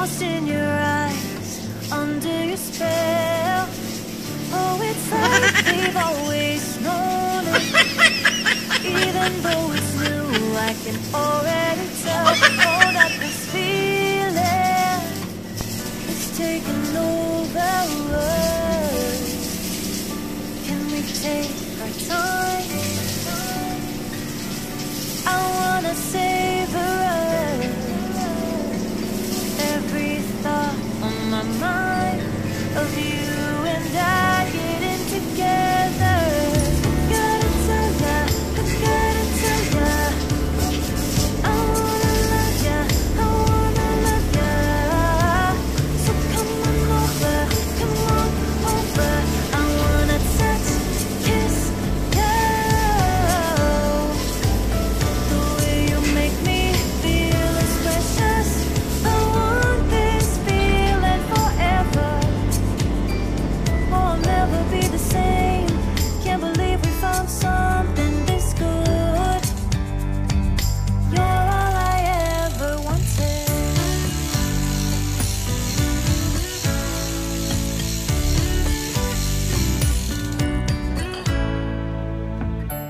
lost in your eyes, under your spell. Oh, it's like we've always known it. Even though it's new, I can already tell. Oh, that this feeling is taking over us. Can we take our time? I wanna savor every thought on my mind of you and I getting together. Gotta tell ya, I gotta tell ya, I wanna love ya, I wanna love ya. So come on over, come on over. I wanna touch, kiss you. The way you make me feel is precious. I want this feeling forever. Oh, I'll never be the same. Can't believe we found something this good. You're all I ever wanted.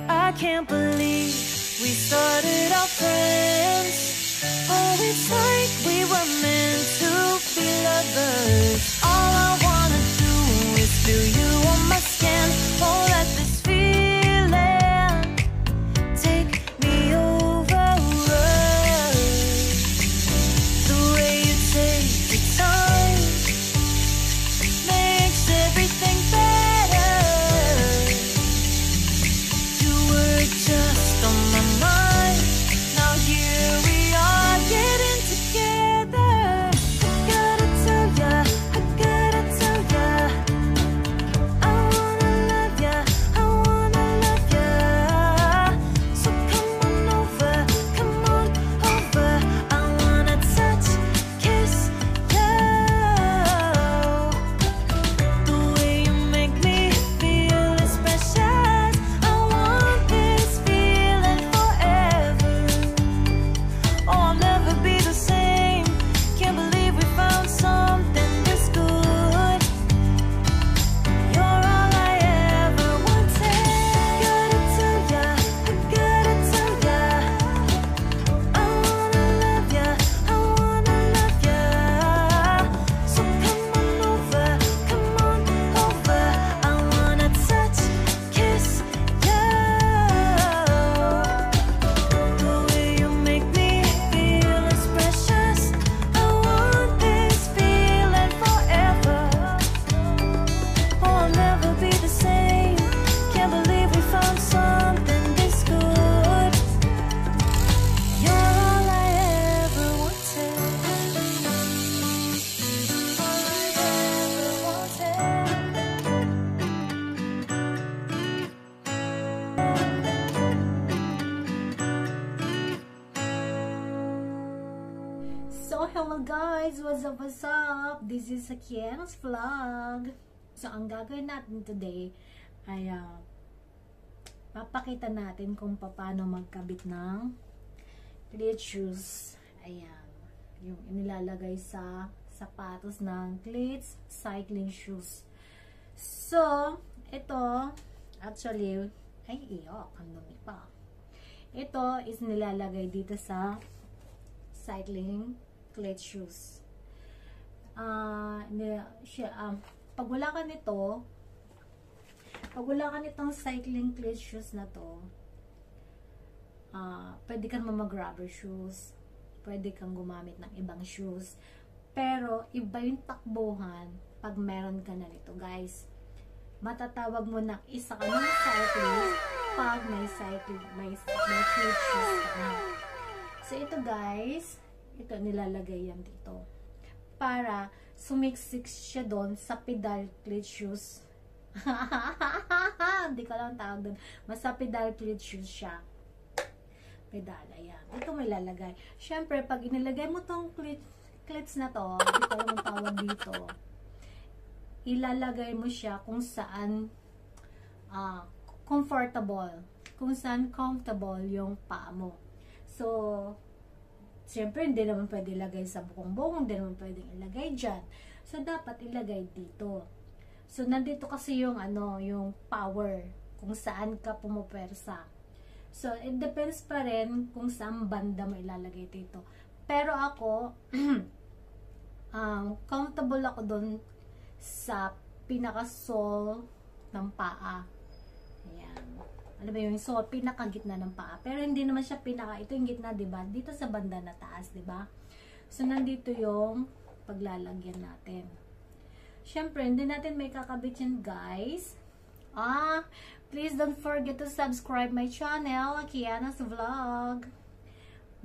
I can't believe we started our friends. Oh, it's like we were meant to be lovers. All I wanna do is feel you on my skin. Oh, let this feeling take me over us. The way you take your time makes everything better. You were just on my mind. Now here we are getting together. I gotta tell ya, I gotta tell ya, I wanna love ya, I wanna love ya. So come on over, come on over. I wanna touch, kiss you. The way you make me feel is precious. I want this feeling forever. Oh, I'll never be the same. Can't believe we found something this good. You're all I ever wanted. Gotta tell ya, I gotta tell ya, I wanna love ya, I wanna love ya. So come on over, come on over. I wanna touch, kiss you. The way you make me feel is precious. I want this feeling forever. Oh, I'll never be the same. Can't believe we found something this good. You're all I ever wanted. All I ever So, hello guys! What's up, what's up? This is Kiana's vlog. So, ang gagawin natin today ay papakita natin kung paano magkabit ng cleat shoes. Ayan. Yung inilalagay sa sapatos ng cleats cycling shoes. So, ito, actually, ay, iyok, ang dumi pa. Ito is nilalagay dito sa cycling cleat shoes. Pag wala ka nito, pag wala ka nitong cycling cleat shoes na to, pwede kang mag-rubber shoes, pwede kang gumamit ng ibang shoes, pero iba yung takbuhan pag meron ka na nito, guys. Matatawag mo na isa ka ng cyclist pag may cleat shoes ka na. So, ito guys, ito nilalagay yan dito para sumiksik siya doon sa pedal cleat shoes. Hindi ko lang tawag doon. Basta pedal cleat shoes siya. Pedal, ayan. Ito may lalagay. Siyempre, pag inilagay mo tong cleats na to, ito yung tawag dito, ilalagay mo siya kung saan comfortable. Kung saan comfortable yung paa mo. So, Siyempre, hindi naman pwede ilagay sa bukong-bukong, hindi naman pwede ilagay dyan. So, dapat ilagay dito. So, nandito kasi yung, yung power, kung saan ka pumupersa. So, it depends pa rin kung saan banda mo ilalagay dito. Pero ako, comfortable ako dun sa pinaka-sole ng paa. Ayan. Alam mo yung sole, pinaka-gitna ng paa. Pero hindi naman siya ito yung gitna, diba? Dito sa banda na taas, diba? So, nandito yung paglalagyan natin. Siyempre, hindi natin may kakabit yan, guys. Please don't forget to subscribe my channel, Kiana's Vlog.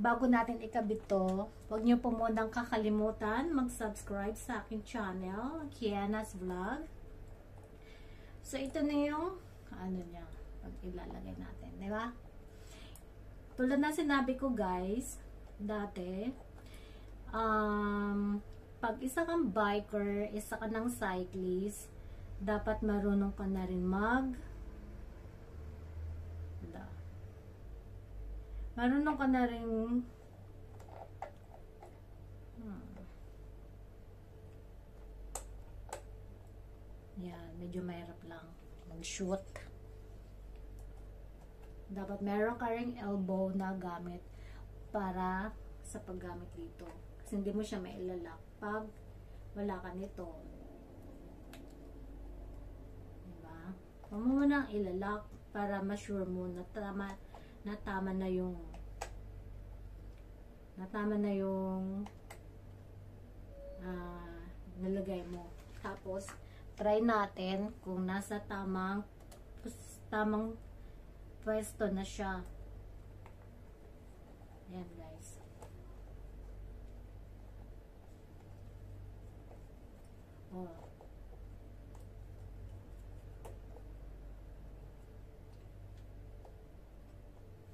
Bago natin ikabit to, huwag niyo po munang kakalimutan mag-subscribe sa aking channel, Kiana's Vlog. So, ito na yung, niya, pag ilalagay natin, di ba? Tulad na sinabi ko, guys, dati, pag isa kang biker, isa ka ng cyclist, dapat marunong ka na rin marunong ka na rin yan, medyo mahirap lang mag-shoot. Dapat meron ka ring elbow na gamit para sa paggamit dito. Kasi hindi mo siya mailalak pag wala ka nito. Diba? Huwag mo munang ilalak para ma-sure mo na tama na yung nalagay mo. Tapos, try natin kung nasa tamang pwesto na siya. Ayan, guys.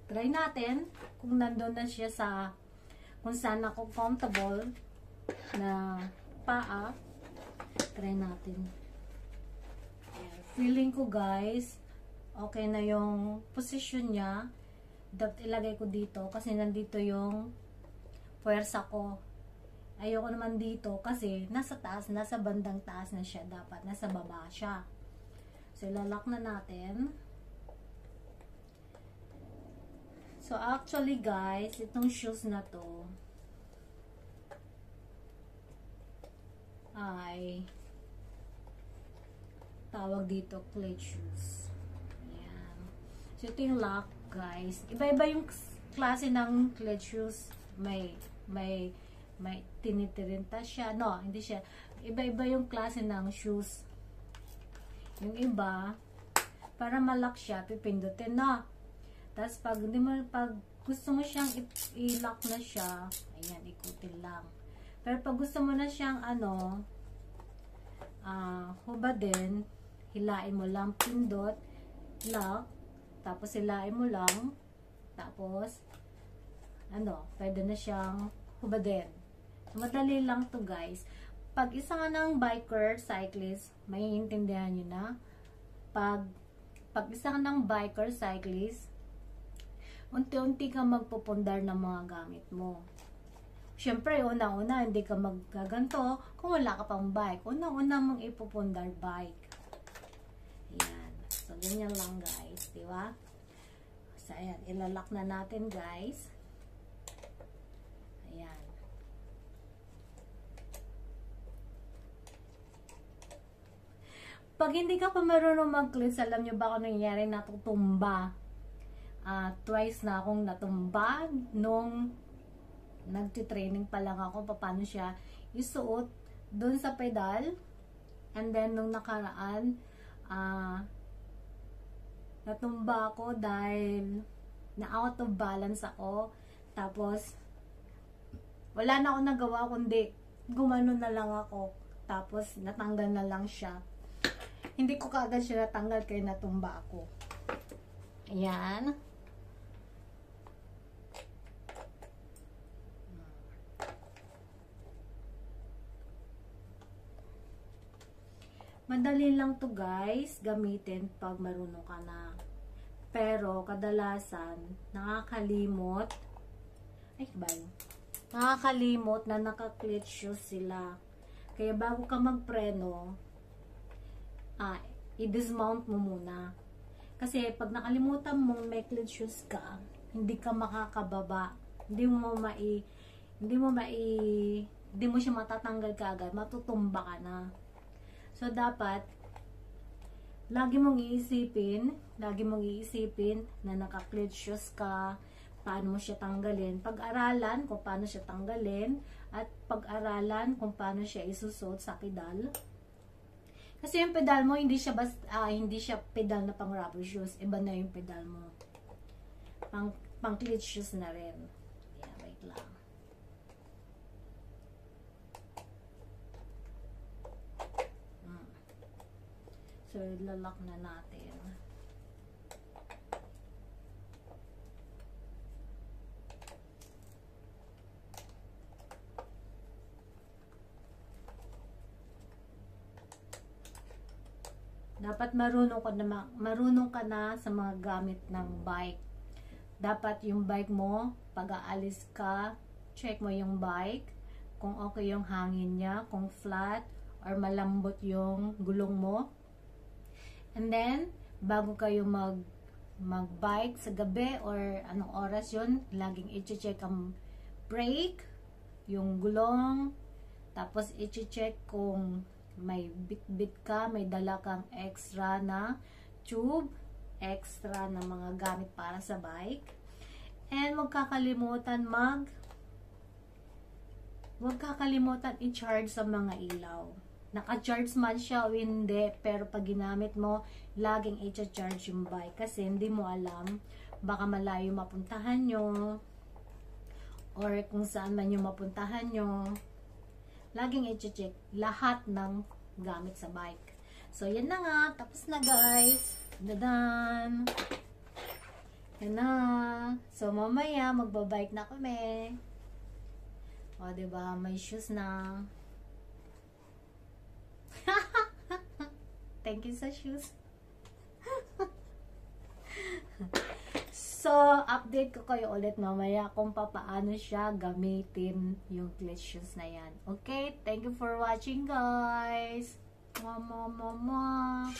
Try natin kung nandun na siya sa kung saan ako comfortable na paa. Try natin. Ayan. Feeling ko, guys, okay na yung position niya. Dapat ilagay ko dito kasi nandito yung puwersa ko. Ayoko naman dito kasi nasa taas, nasa bandang taas na siya. Dapat nasa baba siya. So, ilalak na natin. So, actually, guys, itong shoes na to ay tawag dito cleat shoes. Ayan. So, ito yung lock, guys. Iba-iba yung klase ng cleat shoes. May tinitirinta siya. No, hindi siya. Iba-iba yung klase ng shoes. Yung iba, para malak siya, pipindutin na. Tapos, pag gusto mo siyang i-lock na siya, ayan, ikutin lang. Pero pag gusto mo na siyang, hubadin, hilain mo lang, pindot, lock, tapos hilain mo lang, tapos, pwede na siyang hubadin. So, madali lang to, guys. Pag isa nga ng biker, cyclist, maiintindihan nyo na. Pag isa nga ng biker, cyclist, unti-unti ka magpupundar ng mga gamit mo. Siyempre, una-una, hindi ka maggaganto kung wala ka pang bike. Una-una mong ipupundar bike. Ayan. So, ganyan lang, guys. Diba? So, ayan. Ilalak na natin, guys. Ayan. Pag hindi ka pa marunong mag-cleats, alam nyo ba kung nangyayari? Natutumba. Twice na akong natumba nung nagtitraining pa lang ako paano siya isuot doon sa pedal, and then nung nakaraan natumba ako dahil na out of balance ako, tapos wala na akong nagawa kundi gumano na lang ako, tapos natanggal na lang siya. Hindi ko kaagad siya natanggal kaya natumba ako. Ayan. Madali lang to, guys, gamitin pag marunong ka na. Pero kadalasan nakakalimot. Ay, ba? nakakalimot na naka-cleat shoes sila. Kaya bago ka magpreno, i-dismount mo muna. Kasi pag nakalimutan mong may cleat shoes ka, hindi ka makakababa. Hindi mo siya matatanggal kaagad, matutumba ka na. So dapat lagi mong iisipin na naka-cleat shoes ka, paano mo siya tanggalin, pag-aralan kung paano siya tanggalin, at pag-aralan kung paano siya isusot sa pedal. Kasi yung pedal mo hindi siya pedal na pang rubber shoes, iba na yung pedal mo. Pang cleat shoes na rin. Yeah, wait lang. So, ilalak na natin. Dapat marunong ka na sa mga gamit ng bike. Dapat yung bike mo, pag aalis ka, check mo yung bike, kung okay yung hangin niya, kung flat, or malambot yung gulong mo. And then, bago kayo mag-bike sa gabi or anong oras yun, laging i-check ang brake, yung gulong, tapos i-check kung may bit-bit ka, may dala kang extra na tube, extra na mga gamit para sa bike. And huwag kakalimutan i-charge sa mga ilaw. Naka-charge man siya o hindi, pero pag ginamit mo, laging i-charge yung bike kasi hindi mo alam, baka malayo mapuntahan nyo or kung saan man yung mapuntahan nyo. Laging i-check lahat ng gamit sa bike. So, yan na nga. Tapos na, guys. Dadan! Yan na. So, mamaya, magbabike na kami. O, diba? May shoes na. Thank you sa shoes. So, update ko kayo ulit mamaya kung paano siya gamitin yung cleat shoes na yan. Okay? Thank you for watching, guys. Mama.